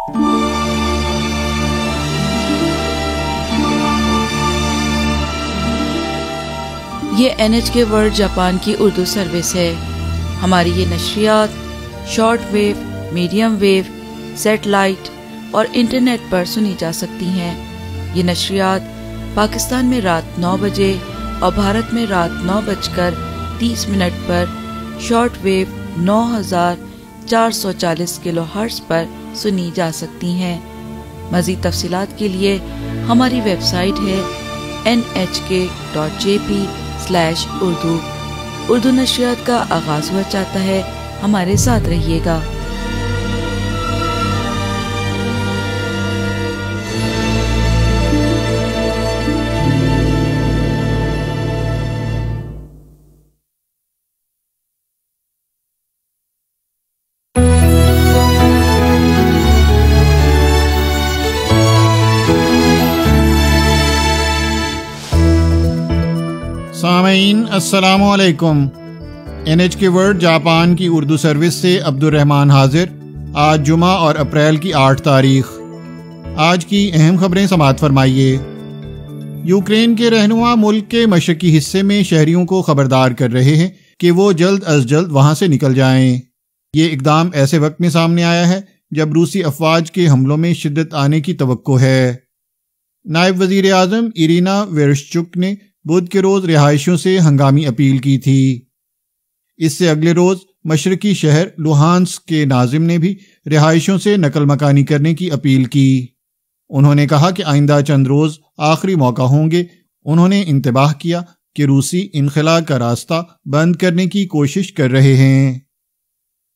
یہ NHK world Japan کی Urdu service ہے۔ ہماری یہ نشریات short wave, medium wave, satellite اور انٹرنیٹ پر سنی جا سکتی ہیں۔ یہ نشریات پاکستان میں رات 9 بجے اور بھارت میں رات 9:30 پر شارٹ ویو 9440 کلو ہرٹز پر سنی جا سکتی ہیں۔ مزید تفصیلات کے لیے ہماری ویب سائٹ ہے nhk.jp/urdu۔ اردو نشریات کا آغاز ہوا چاہتا ہے، ہمارے ساتھ رہیے گا۔ سامعین السلام علیکم۔ NHK ورلڈ جاپان کی اردو سروس سے عبد الرحمن حاضر۔ آج جمعہ اور اپریل کی 8 تاریخ۔ آج کی اہم خبریں سماعت فرمائیے۔ یوکرین کے رہنما ملک کے مشرقی حصے میں شہریوں کو خبردار کر رہے ہیں کہ وہ جلد از جلد وہاں سے نکل جائیں۔ یہ اقدام ایسے وقت میں سامنے آیا ہے جب روسی افواج کے حملوں میں شدت آنے کی توقع ہے۔ نائب وزیر اعظم ایرینا ویرشچک نے بدھ کے روز رہائشیوں سے ہنگامی اپیل کی تھی۔ اس سے اگلے روز مشرقی شہر لوہانسک کے ناظم نے بھی رہائشیوں سے نقل مکانی کرنے کی اپیل کی۔ انہوں نے کہا کہ آئندہ چند روز آخری موقع ہوں گے۔ انہوں نے انتباہ کیا کہ روسی انخلا کا راستہ بند کرنے کی کوشش کر رہے ہیں۔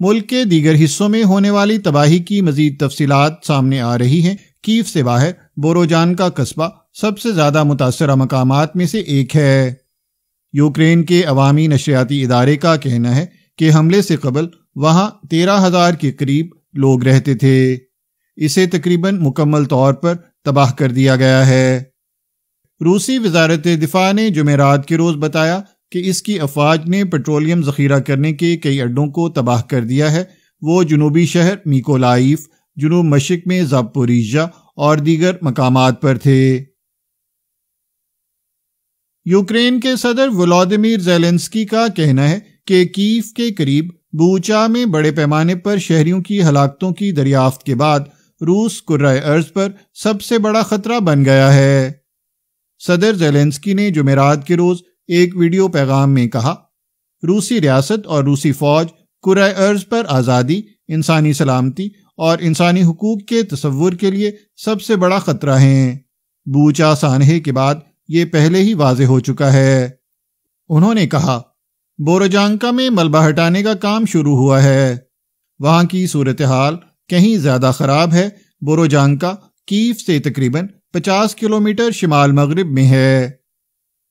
ملک کے دیگر حصوں میں ہونے والی تباہی کی مزید تفصیلات سامنے آ رہی ہیں۔ کیف سے باہر بوروجان کا قصبہ سب سے زیادہ متاثرہ مقامات میں سے ایک ہے۔ یوکرین کے عوامی نشریاتی ادارے کا کہنا ہے کہ حملے سے قبل وہاں 13,000 کے قریب لوگ رہتے تھے۔ اسے تقریباً مکمل طور پر تباہ کر دیا گیا ہے۔ روسی وزارت دفاع نے جمعرات کے روز بتایا کہ اس کی افواج نے پیٹرولیم ذخیرہ کرنے کے کئی اڈوں کو تباہ کر دیا ہے۔ وہ جنوبی شہر میکولائیف، جنوب مشرق میں زاپوریژیا اور دیگر مقامات پر تھے۔ یوکرین کے صدر ولادیمیر زیلنسکی کا کہنا ہے کہ کیف کے قریب بوچا میں بڑے پیمانے پر شہریوں کی ہلاکتوں کی دریافت کے بعد روس کرۂ ارض پر سب سے بڑا خطرہ بن گیا ہے۔ صدر زیلنسکی نے جمعرات کے روز ایک ویڈیو پیغام میں کہا، روسی ریاست اور روسی فوج کرۂ ارض پر آزادی، انسانی سلامتی اور انسانی حقوق کے تصور کے لیے سب سے بڑا خطرہ ہیں۔ بوچا سانحے کے بعد یہ پہلے ہی واضح ہو چکا ہے۔ انہوں نے کہا، بوروجانکا میں ملبہ ہٹانے کا کام شروع ہوا ہے۔ وہاں کی صورتحال کہیں زیادہ خراب ہے۔ بوروجانکا کیف سے تقریباً 50 کلومیٹر شمال مغرب میں ہے۔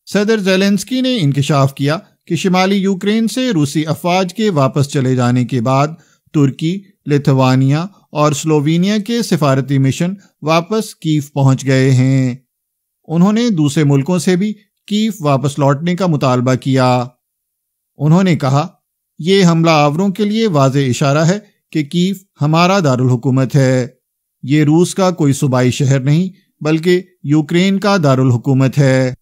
صدر زیلنسکی نے انکشاف کیا کہ شمالی یوکرین سے روسی افواج کے واپس چلے جانے کے بعد ترکی، لیتھوانیا اور سلووینیا کے سفارتی مشن واپس کیف پہنچ گئے ہیں۔ انہوں نے دوسرے ملکوں سے بھی کیف واپس لوٹنے کا مطالبہ کیا۔ انہوں نے کہا، یہ حملہ آوروں کے لیے واضح اشارہ ہے کہ کیف ہمارا دارالحکومت ہے۔ یہ روس کا کوئی صوبائی شہر نہیں بلکہ یوکرین کا دارالحکومت ہے۔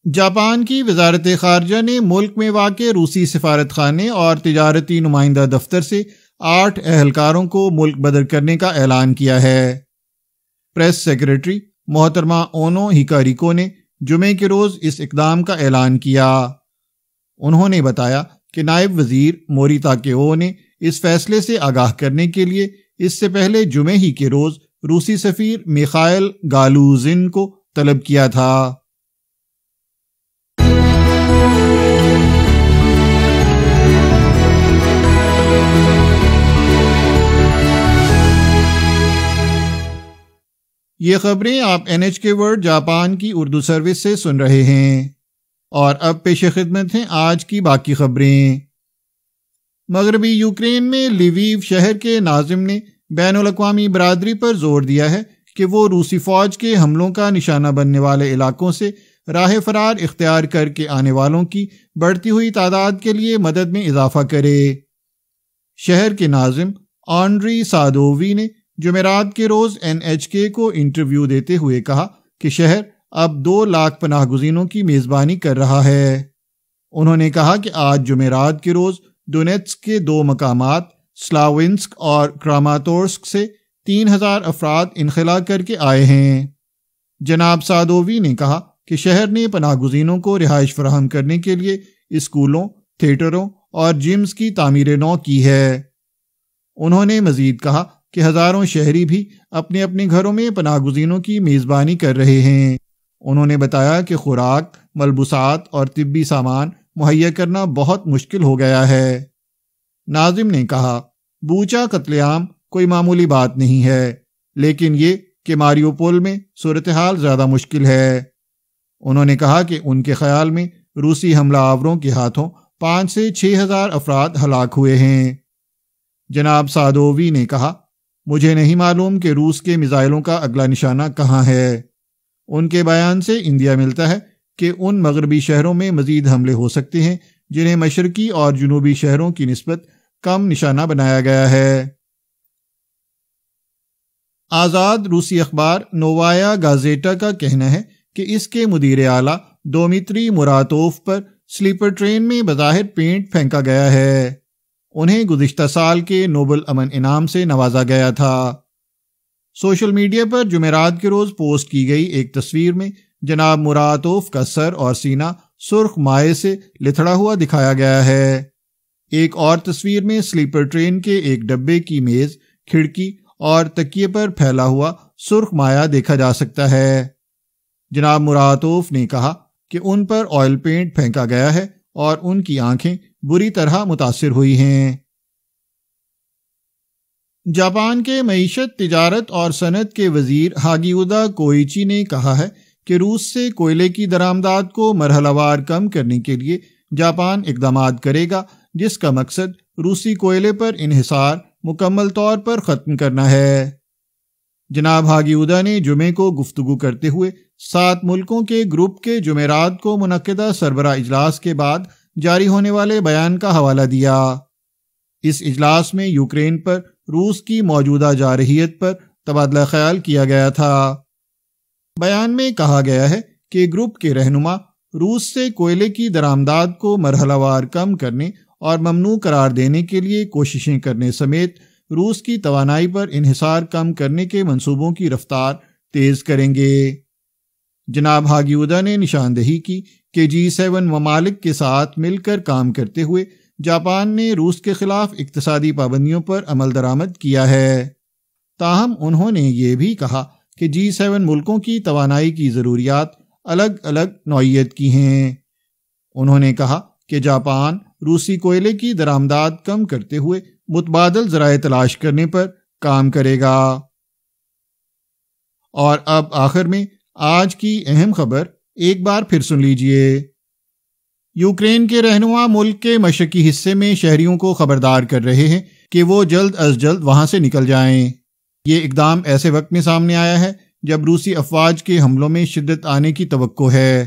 جاپان کی وزارت خارجہ نے ملک میں واقع روسی سفارت خانے اور تجارتی نمائندہ دفتر سے 8 اہلکاروں کو ملک بدر کرنے کا اعلان کیا ہے۔ پریس سیکریٹری محترمہ اونو ہیکاریکو نے جمعے کے روز اس اقدام کا اعلان کیا۔ انہوں نے بتایا کہ نائب وزیر موری تاکیو نے اس فیصلے سے آگاہ کرنے کے لیے اس سے پہلے جمعے ہی کے روز روسی سفیر میخائل گالوزن کو طلب کیا تھا۔ یہ خبریں آپ NHK ورلڈ جاپان کی اردو سروس سے سن رہے ہیں، اور اب پیش خدمت ہیں آج کی باقی خبریں۔ مغربی یوکرین میں لیویو شہر کے ناظم نے بین الاقوامی برادری پر زور دیا ہے کہ وہ روسی فوج کے حملوں کا نشانہ بننے والے علاقوں سے راہ فرار اختیار کر کے آنے والوں کی بڑھتی ہوئی تعداد کے لیے مدد میں اضافہ کرے۔ شہر کے ناظم آنڈری سادووی نے جمعرات کے روز NHK کو انٹرویو دیتے ہوئے کہا کہ شہر اب 2 لاکھ پناہ گزینوں کی میزبانی کر رہا ہے۔ انہوں نے کہا کہ آج جمعرات کے روز دونیتسک کے 2 مقامات سلاوینسک اور کراماتورسک سے 3000 افراد انخلا کر کے آئے ہیں۔ جناب سادووی نے کہا کہ شہر نے پناہ گزینوں کو رہائش فراہم کرنے کے لیے اسکولوں، تھیٹروں اور جمز کی تعمیر نو کی ہے۔ انہوں نے مزید کہا کہ ہزاروں شہری بھی اپنے اپنے گھروں میں پناہ گزینوں کی میزبانی کر رہے ہیں۔ انہوں نے بتایا کہ خوراک، ملبوسات اور طبی سامان مہیا کرنا بہت مشکل ہو گیا ہے۔ ناظم نے کہا، بوچا قتل عام کوئی معمولی بات نہیں ہے، لیکن یہ کہ ماریوپول میں صورتحال زیادہ مشکل ہے۔ انہوں نے کہا کہ ان کے خیال میں روسی حملہ آوروں کے ہاتھوں 5 سے 6,000 افراد ہلاک ہوئے ہیں۔ جناب سادووی نے کہا، مجھے نہیں معلوم کہ روس کے میزائلوں کا اگلا نشانہ کہاں ہے۔ ان کے بیان سے اندیا ملتا ہے کہ ان مغربی شہروں میں مزید حملے ہو سکتے ہیں جنہیں مشرقی اور جنوبی شہروں کی نسبت کم نشانہ بنایا گیا ہے۔ آزاد روسی اخبار نووایا گازیٹا کا کہنا ہے کہ اس کے مدیر اعلیٰ دومیتری مراتوف پر سلیپر ٹرین میں بظاہر پینٹ پھینکا گیا ہے۔ انہیں گزشتہ سال کے نوبل امن انعام سے نوازا گیا تھا۔ سوشل میڈیا پر جمعرات کے روز پوسٹ کی گئی ایک تصویر میں جناب مراتوف کا سر اور سینہ سرخ مائع سے لتھڑا ہوا دکھایا گیا ہے۔ ایک اور تصویر میں سلیپر ٹرین کے ایک ڈبے کی میز، کھڑکی اور تکیے پر پھیلا ہوا سرخ مائع دیکھا جا سکتا ہے۔ جناب مراتوف نے کہا کہ ان پر آئل پینٹ پھینکا گیا ہے اور ان کی آنکھیں بری طرح متاثر ہوئی ہیں۔ جاپان کے معیشت، تجارت اور صنعت کے وزیر ہاگیودا کوئیچی نے کہا ہے کہ روس سے کوئلے کی درآمدات کو مرحلہ وار کم کرنے کے لیے جاپان اقدامات کرے گا، جس کا مقصد روسی کوئلے پر انحصار مکمل طور پر ختم کرنا ہے۔ جناب ہاگیودا نے جمعے کو گفتگو کرتے ہوئے 7 ملکوں کے گروپ کے جمعرات کو منعقدہ سربراہ اجلاس کے بعد جاری ہونے والے بیان کا حوالہ دیا۔ اس اجلاس میں یوکرین پر روس کی موجودہ جارحیت پر تبادلہ خیال کیا گیا تھا۔ بیان میں کہا گیا ہے کہ گروپ کے رہنما روس سے کوئلے کی درآمدات کو مرحلہ وار کم کرنے اور ممنوع قرار دینے کے لیے کوششیں کرنے سمیت روس کی توانائی پر انحصار کم کرنے کے منصوبوں کی رفتار تیز کریں گے۔ جناب ہاگیودا نے نشاندہی کی کہ G7 ممالک کے ساتھ مل کر کام کرتے ہوئے جاپان نے روس کے خلاف اقتصادی پابندیوں پر عمل درآمد کیا ہے۔ تاہم انہوں نے یہ بھی کہا کہ G7 ملکوں کی توانائی کی ضروریات الگ الگ نوعیت کی ہیں۔ انہوں نے کہا کہ جاپان روسی کوئلے کی درآمدات کم کرتے ہوئے متبادل ذرائع تلاش کرنے پر کام کرے گا۔ اور اب آخر میں آج کی اہم خبر ایک بار پھر سن لیجئے۔ یوکرین کے رہنما ملک کے مشرقی حصے میں شہریوں کو خبردار کر رہے ہیں کہ وہ جلد از جلد وہاں سے نکل جائیں۔ یہ اقدام ایسے وقت میں سامنے آیا ہے جب روسی افواج کے حملوں میں شدت آنے کی توقع ہے۔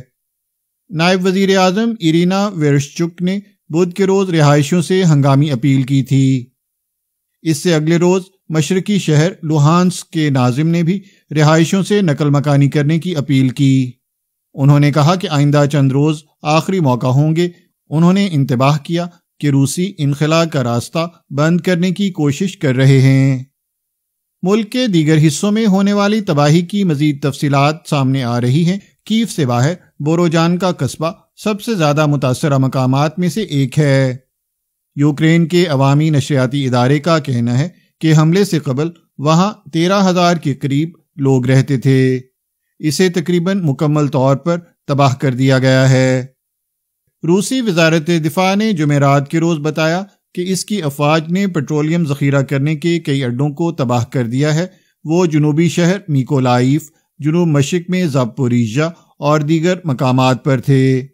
نائب وزیر اعظم ایرینا ویرشچک نے بدھ کے روز رہائشیوں سے ہنگامی اپیل کی تھی۔ اس سے اگلے روز مشرقی شہر لوہانسک کے ناظم نے بھی رہائشیوں سے نقل مکانی کرنے کی اپیل کی۔ انہوں نے کہا کہ آئندہ چند روز آخری موقع ہوں گے۔ انہوں نے انتباہ کیا کہ روسی انخلا کا راستہ بند کرنے کی کوشش کر رہے ہیں۔ ملک کے دیگر حصوں میں ہونے والی تباہی کی مزید تفصیلات سامنے آ رہی ہیں۔ کیف سے باہر بوروجان کا قصبہ سب سے زیادہ متاثرہ مقامات میں سے ایک ہے۔ یوکرین کے عوامی نشریاتی ادارے کا کہنا ہے کہ حملے سے قبل وہاں 13,000 کے قریب لوگ رہتے تھے۔ اسے تقریباً مکمل طور پر تباہ کر دیا گیا ہے۔ روسی وزارت دفاع نے جمعرات کے روز بتایا کہ اس کی افواج نے پیٹرولیم ذخیرہ کرنے کے کئی اڈوں کو تباہ کر دیا ہے۔ وہ جنوبی شہر میکولائیف، جنوب مشرق میں زاپوریژیا اور دیگر مقامات پر تھے۔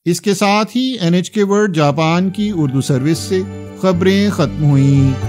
اس کے ساتھ ہی NHK ورلڈ جاپان کی اردو سروس سے خبریں ختم ہوئیں۔